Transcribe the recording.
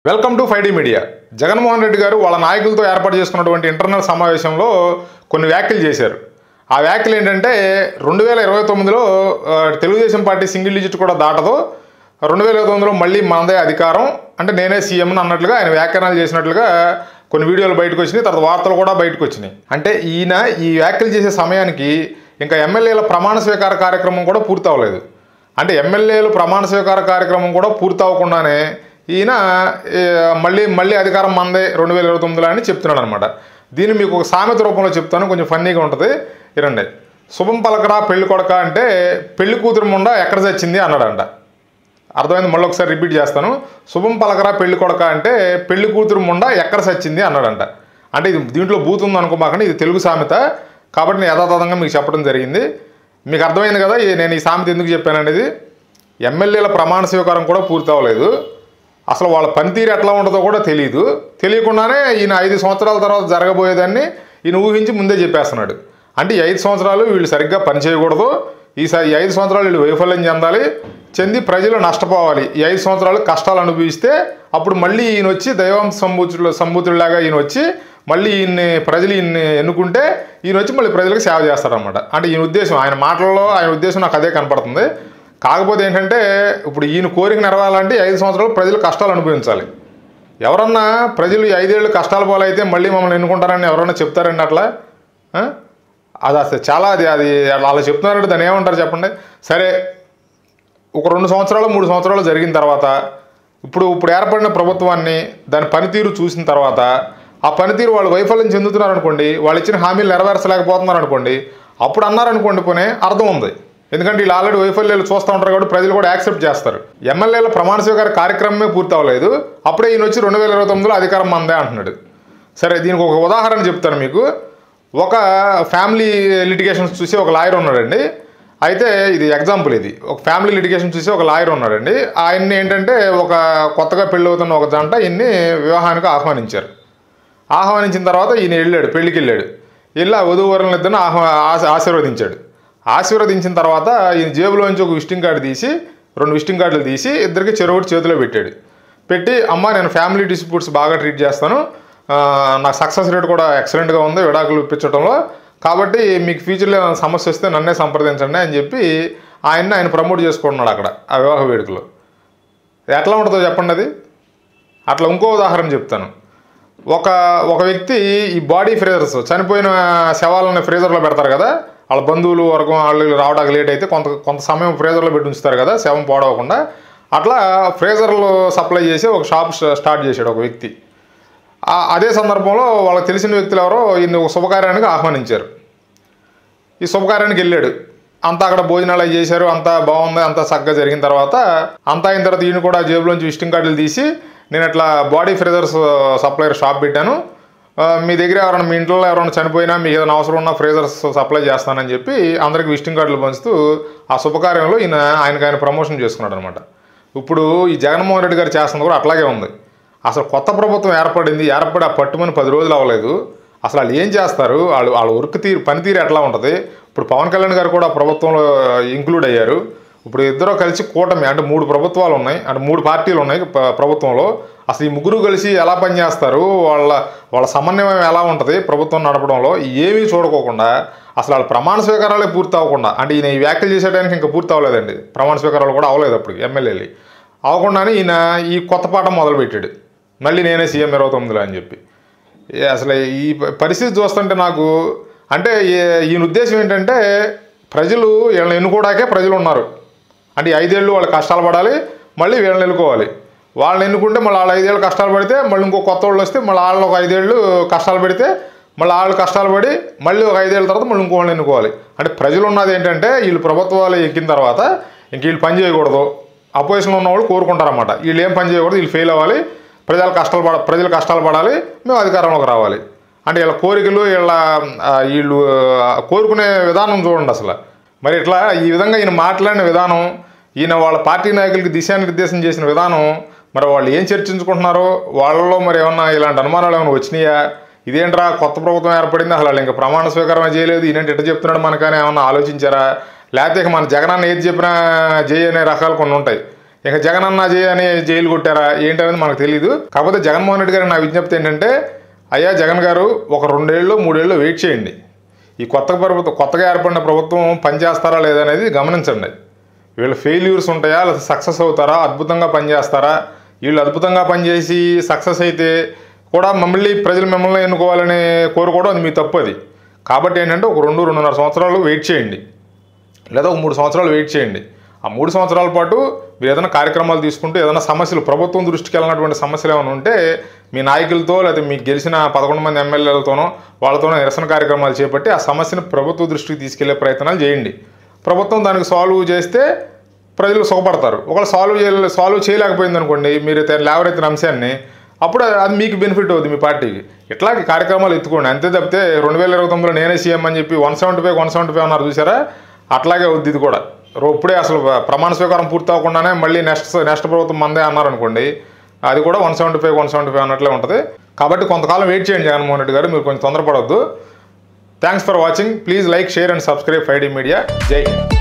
Welcome to 5D media. Jaganmohan Reddy గారు వాళ్ళ నాయకులతో ఏర్పాటు చేసుకున్నటువంటి ఇంటర్నల్ సమావేశంలో కొన్ని వ్యాఖ్యలు చేశారు. ఆ వ్యాఖ్యలు ఏంటంటే 2029లో తెలుగుదేశం పార్టీ సింగిల్ డిజిట్ కూడా దాటదు, 2029లో మళ్ళీ మనదే అధికారం, అంటే నేనే సీఎం అన్నట్లుగా ఆయన వ్యాఖ్యానాలు చేసినట్లుగా కొన్ని వీడియోలు బయటకు వచ్చినాయి. తర్వాత వార్తలు కూడా బయటకు వచ్చినాయి. అంటే ఈయన ఈ వ్యాఖ్యలు చేసే సమయానికి ఇంకా ఎమ్మెల్యేల ప్రమాణ స్వీకార కార్యక్రమం కూడా పూర్తి అవ్వలేదు. అంటే ఎమ్మెల్యేలు ప్రమాణ స్వీకార కార్యక్రమం కూడా పూర్తి అవ్వకుండానే ఈయన మళ్ళీ అధికారం మందే 2029లో అని చెప్తున్నాడు అనమాట. దీన్ని మీకు ఒక సామెత రూపంలో చెప్తాను, కొంచెం ఫన్నీగా ఉంటుంది. ఇరండి. శుభం పలకరా పెళ్లి కొడక అంటే పెళ్లి కూతురు ముండా ఎక్కడ చచ్చింది అన్నాడంట. అర్థమైంది? మళ్ళీ ఒకసారి రిపీట్ చేస్తాను. శుభం పలకరా పెళ్లి కొడక అంటే పెళ్లి కూతురు ముండా ఎక్కడ చచ్చింది అన్నాడంట. అంటే ఇది దీంట్లో బూతుంది అనుకోమాకండి, ఇది తెలుగు సామెత కాబట్టి నేను యథాతథంగా మీకు చెప్పడం జరిగింది. మీకు అర్థమైంది కదా నేను ఈ సామెత ఎందుకు చెప్పాను అనేది. ఎమ్మెల్యేల ప్రమాణ స్వీకారం కూడా పూర్తి అవ్వలేదు, అసలు వాళ్ళ పనితీరు ఎట్లా ఉంటుందో కూడా తెలియదు. తెలియకుండానే ఈయన 5 సంవత్సరాల తర్వాత జరగబోయేదాన్ని ఈయన ఊహించి ముందే చెప్పేస్తున్నాడు. అంటే ఈ 5 సంవత్సరాలు వీళ్ళు సరిగ్గా పని చేయకూడదు, ఈసారి ఈ 5 సంవత్సరాలు వీళ్ళు వైఫల్యం చెంది ప్రజలు నష్టపోవాలి, ఈ 5 సంవత్సరాలు కష్టాలు అనుభవిస్తే అప్పుడు మళ్ళీ ఈయన వచ్చి దైవం సంభూతుడిలాగా ఈయన వచ్చి మళ్ళీ ప్రజలు ఈయన్ని ఎన్నుకుంటే ఈయన వచ్చి మళ్ళీ ప్రజలకు సేవ చేస్తారనమాట. అంటే ఈయన ఉద్దేశం, ఆయన మాటల్లో ఆయన ఉద్దేశం నాకు అదే కనపడుతుంది. కాకపోతే ఏంటంటే ఇప్పుడు ఈయన కోరిక నెరవేరాలంటే 5 సంవత్సరాలు ప్రజలు కష్టాలు అనుభవించాలి. ఎవరన్నా ప్రజలు 5 ఏళ్ళు కష్టాల పాలైతే మళ్ళీ మమ్మల్ని ఎన్నుకుంటారని ఎవరన్నా చెప్తారండి అట్లా? అది అసలు చాలా అది అలా చెప్తున్నారంటే దాన్ని ఏమంటారు చెప్పండి. సరే, ఒక 2 సంవత్సరాలు 3 సంవత్సరాలు జరిగిన తర్వాత ఇప్పుడు ఏర్పడిన ప్రభుత్వాన్ని దాని పనితీరు చూసిన తర్వాత ఆ పనితీరు వాళ్ళు వైఫల్యం చెందుతున్నారు అనుకోండి, వాళ్ళు ఇచ్చిన హామీలు నెరవేర్చలేకపోతున్నారు అనుకోండి, అప్పుడు అన్నారనుకోండి పోనీ అర్థం ఉంది. ఎందుకంటే వీళ్ళు ఆల్రెడీ వైఫల్యాలు చూస్తూ ఉంటారు కాబట్టి ప్రజలు కూడా యాక్సెప్ట్ చేస్తారు. ఎమ్మెల్యేల ప్రమాణ స్వీకార కార్యక్రమమే పూర్తి అవ్వలేదు, అప్పుడే ఈయన వచ్చి 2029లో అధికారం మందే అంటున్నాడు. సరే, దీనికి ఒక ఉదాహరణ చెప్తాను మీకు. ఒక ఫ్యామిలీ లిటిగేషన్స్ చూసి ఒక లాయర్ ఉన్నాడండి. అయితే ఇది ఎగ్జాంపుల్, ఇది ఒక ఫ్యామిలీ లిటిగేషన్ చూసి ఒక లాయర్ ఉన్నాడండి. ఆయన్ని ఏంటంటే ఒక కొత్తగా పెళ్ళి అవుతున్న ఒక జంట ఈయన్ని వివాహానికి ఆహ్వానించిన తర్వాత ఈయన వెళ్ళాడు, పెళ్ళికి వెళ్ళాడు. వెళ్ళి ఆ వధూవరులను ఇద్దరిని ఆశీర్వదించిన తర్వాత ఈయన జేబులోంచి ఒక విజిటింగ్ కార్డు తీసి 2 విజిటింగ్ కార్డులు తీసి ఇద్దరికి చెరొకటి చేతిలో పెట్టి అమ్మ నేను ఫ్యామిలీ డిస్ప్యూట్స్ బాగా ట్రీట్ చేస్తాను, నా సక్సెస్ రేట్ కూడా ఎక్సలెంట్గా ఉంది విడాకులు ఇప్పించడంలో, కాబట్టి మీకు ఫ్యూచర్లో ఏమైనా సమస్య వస్తే నన్నే సంప్రదించండి అని చెప్పి ఆయన ప్రమోట్ చేసుకుంటున్నాడు అక్కడ ఆ వివాహ వేడుకలో. ఎట్లా ఉంటుందో చెప్పండి అది. అట్లా ఇంకో ఉదాహరణ చెప్తాను. ఒక వ్యక్తి ఈ బాడీ ఫ్రీజర్స్, చనిపోయిన శవాలను ఫ్రీజర్లో పెడతారు కదా, వాళ్ళ బంధువులు వర్గం వాళ్ళు రావడానికి లేట్ అయితే కొంత సమయం ఫ్రీజర్లో పెట్టి ఉంచుతారు కదా శవం పాడవకుండా. అట్లా ఫ్రీజర్లు సప్లై చేసి ఒక షాప్ స్టార్ట్ చేశాడు ఒక వ్యక్తి. అదే సందర్భంలో వాళ్ళకి తెలిసిన వ్యక్తులు ఎవరో ఈయన ఒక శుభకార్యానికి ఆహ్వానించారు. ఈ శుభకార్యానికి వెళ్ళాడు, అంతా అక్కడ భోజనాలు అవి చేశారు, అంతా బాగుంది, అంతా చక్కగా జరిగిన తర్వాత అంతా అయిన తర్వాత ఈయన కూడా జేబులోంచి విజిటింగ్ కార్డులు తీసి నేను ఇట్లా బాడీ ఫ్రీజర్స్ సప్లైర్ షాప్ పెట్టాను, మీ దగ్గర ఎవరైనా మీ ఇంట్లో ఎవరైనా చనిపోయినా మీకు ఏదైనా అవసరం ఉన్నా ఫ్రీజర్స్ సప్లై చేస్తానని చెప్పి అందరికి విజిటింగ్ కార్డులు పంచుతూ ఆ శుభకార్యంలో ఆయన ప్రమోషన్ చేసుకున్నాడు అనమాట. ఇప్పుడు ఈ జగన్మోహన్ రెడ్డి గారు చేస్తుంది కూడా అట్లాగే ఉంది. అసలు కొత్త ప్రభుత్వం ఏర్పడి ఆ పట్టుమని 10 రోజులు అవ్వలేదు. అసలు వాళ్ళు ఏం చేస్తారు, వాళ్ళ పనితీరు ఎట్లా ఉంటుంది. ఇప్పుడు పవన్ కళ్యాణ్ గారు కూడా ప్రభుత్వంలో ఇంక్లూడ్ అయ్యారు. ఇప్పుడు ఇద్దరు కలిసి కూటమి, అంటే 3 ప్రభుత్వాలు ఉన్నాయి, అంటే 3 పార్టీలు ఉన్నాయి ప్రభుత్వంలో. అసలు ఈ ముగ్గురు కలిసి ఎలా పనిచేస్తారు, వాళ్ళ సమన్వయం ఎలా ఉంటుంది ప్రభుత్వం నడపడంలో, ఏమీ చూడుకోకుండా అసలు వాళ్ళ ప్రమాణ స్వీకారాలే పూర్తి అవ్వకుండా, అంటే ఈయన ఈ వ్యాఖ్యలు చేసేయడానికి ఇంకా పూర్తి అవ్వలేదండి, ప్రమాణ స్వీకారాలు కూడా అవ్వలేదు అప్పుడు ఎమ్మెల్యేలు అవ్వకుండానే ఈయన ఈ కొత్త పాఠం మొదలుపెట్టాడు, మళ్ళీ నేనే సీఎం 29లో అని చెప్పి. అసలు ఈ పరిస్థితి చూస్తుంటే నాకు అంటే ఈయన ఉద్దేశం ఏంటంటే ప్రజలు వీళ్ళని ఎన్నుకోవడానికే ప్రజలు ఉన్నారు. అంటే 5 ఏళ్ళు వాళ్ళు కష్టాలు పడాలి, మళ్ళీ వీళ్ళని ఎన్నుకోవాలి. వాళ్ళని ఎన్నుకుంటే మళ్ళీ వాళ్ళు 5 ఏళ్ళు కష్టాలు పడితే మళ్ళీ ఇంకో కొత్త వాళ్ళు వస్తే మళ్ళీ వాళ్ళు ఒక 5 ఏళ్ళు కష్టాలు పెడితే మళ్ళీ వాళ్ళు కష్టాలు పడి మళ్ళీ ఒక 5 ఏళ్ళ తర్వాత మళ్ళీ ఇంకో వాళ్ళని ఎన్నుకోవాలి. అంటే ప్రజలు ఉన్నది ఏంటంటే వీళ్ళు ప్రభుత్వాలు ఎక్కిన తర్వాత ఇంక వీళ్ళు పని చేయకూడదు, అపోజిషన్లో ఉన్న వాళ్ళు కోరుకుంటారన్నమాట, వీళ్ళు ఏం పని చేయకూడదు, వీళ్ళు ఫెయిల్ అవ్వాలి, ప్రజలు కష్టాలు పడాలి, మేము అధికారంలోకి రావాలి. అంటే వీళ్ళ కోరికలు వీళ్ళు కోరుకునే విధానం చూడండి అసలు. మరి ఇట్లా ఈ విధంగా ఈయన మాట్లాడిన విధానం, ఈయన వాళ్ళ పార్టీ నాయకులకి దిశానిర్దేశం చేసిన విధానం, మరి వాళ్ళు ఏం చర్చించుకుంటున్నారో వాళ్ళలో మరి ఏమన్నా ఇలాంటి అనుమానాలు ఏమైనా వచ్చినాయా, ఇదేంట్రా కొత్త ప్రభుత్వం ఏర్పడింది అసలు వాళ్ళు ఇంకా ప్రమాణ స్వీకారం చేయలేదు ఈయనంటే ఎట్లా చెప్తున్నాడు మనకని ఏమన్నా ఆలోచించారా, లేకపోతే మన జగనన్న ఏది చెప్పినా జై అనే రకాలు కొన్ని ఉంటాయి. ఇక జగన్ అన్న అని జైలు కొట్టారా ఏంటనేది మనకు తెలియదు. కాకపోతే జగన్మోహన్ రెడ్డి గారికి నా విజ్ఞప్తి ఏంటంటే, అయ్యా జగన్ గారు ఒక 2 ఏళ్ళు 3 ఏళ్ళు వెయిట్ చేయండి. ఈ కొత్తగా ఏర్పడిన ప్రభుత్వం పనిచేస్తారా లేదనేది గమనించండి. వీళ్ళ ఫెయిల్యూర్స్ ఉంటాయా లేదా సక్సెస్ అవుతారా, అద్భుతంగా పనిచేస్తారా? వీళ్ళు అద్భుతంగా పనిచేసి సక్సెస్ అయితే కూడా మళ్ళీ ప్రజలు మిమ్మల్ని ఎన్నుకోవాలని కోరుకోవడం అది మీ తప్పు. అది కాబట్టి ఏంటంటే ఒక 2-2.5 సంవత్సరాలు వెయిట్ చేయండి, లేదా ఒక 3 సంవత్సరాలు వెయిట్ చేయండి. ఆ 3 సంవత్సరాల పాటు మీరు ఏదైనా కార్యక్రమాలు తీసుకుంటూ ఏదైనా సమస్యలు ప్రభుత్వం దృష్టికి వెళ్ళినటువంటి సమస్యలు ఏమైనా ఉంటే మీ నాయకులతో లేదా మీకు గెలిచిన 11 మంది ఎమ్మెల్యేలతోనో వాళ్ళతోనో నిరసన కార్యక్రమాలు చేపట్టి ఆ సమస్యను ప్రభుత్వ దృష్టికి తీసుకెళ్లే ప్రయత్నాలు చేయండి. ప్రభుత్వం దానికి సాల్వ్ చేస్తే ప్రజలు సుఖపడతారు. ఒకవేళ సాల్వ్ చేయలేకపోయింది అనుకోండి, మీరు లేవరెత్తిన అంశాన్ని, అప్పుడు అది మీకు బెనిఫిట్ అవుతుంది మీ పార్టీకి. ఇట్లాగే కార్యక్రమాలు ఎత్తుకోండి. అంతే తప్పితే 2029లో నేనే సీఎం అని చెప్పి 175 అన్నారు చూసారా, అట్లాగే అవుద్ది ఇది కూడా. ఇప్పుడే అసలు ప్రమాణ స్వీకారం పూర్తి అవ్వకుండానే మళ్ళీ నెక్స్ట్ ప్రభుత్వం మందే అన్నారనుకోండి, అది కూడా 175 అన్నట్లే ఉంటుంది. కాబట్టి కొంతకాలం వెయిట్ చేయండి జగన్మోహన్ రెడ్డి గారు, మీరు కొంచెం తొందరపడొద్దు. Thanks for watching. Please like, share and subscribe 5D media. Jai Hind.